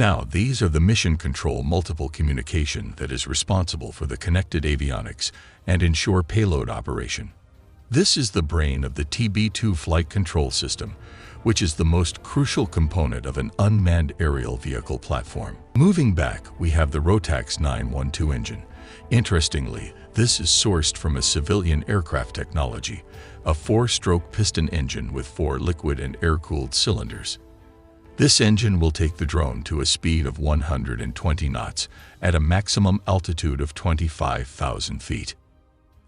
Now, these are the mission control multiple communication that is responsible for the connected avionics and ensure payload operation. This is the brain of the TB2 flight control system, which is the most crucial component of an unmanned aerial vehicle platform. Moving back, we have the Rotax 912 engine. Interestingly, this is sourced from a civilian aircraft technology, a 4-stroke piston engine with 4 liquid and air-cooled cylinders. This engine will take the drone to a speed of 120 knots at a maximum altitude of 25,000 feet.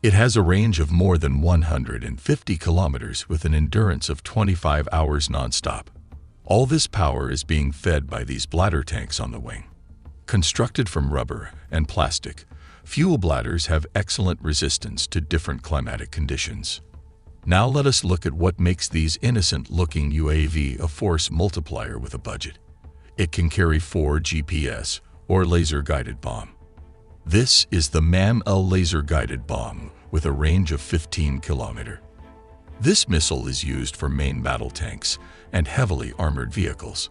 It has a range of more than 150 kilometers with an endurance of 25 hours nonstop. All this power is being fed by these bladder tanks on the wing. Constructed from rubber and plastic, fuel bladders have excellent resistance to different climatic conditions. Now let us look at what makes these innocent-looking UAV a force multiplier with a budget. It can carry 4 GPS or laser-guided bomb. This is the MAM-L laser-guided bomb with a range of 15 km. This missile is used for main battle tanks and heavily armored vehicles.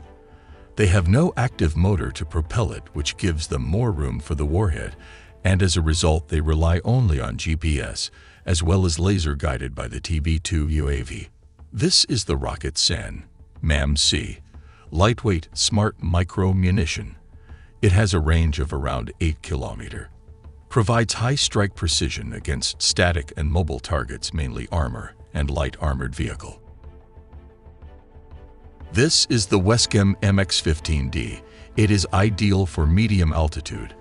They have no active motor to propel it, which gives them more room for the warhead, and as a result they rely only on GPS, as well as laser guided by the TB2 UAV. This is the Rocket SAN, MAM-C, lightweight, smart micro munition. It has a range of around 8 km. Provides high strike precision against static and mobile targets, mainly armor and light armored vehicle. This is the Wescam MX-15D. It is ideal for medium altitude,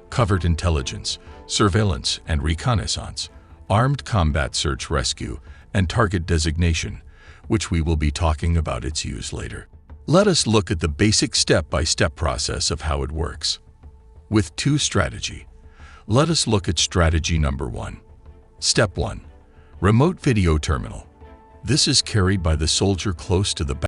covert intelligence, surveillance and reconnaissance, armed combat search rescue, and target designation, which we will be talking about its use later. Let us look at the basic step-by-step process of how it works. With 2 strategy. Let us look at strategy number 1. Step 1. Remote video terminal. This is carried by the soldier close to the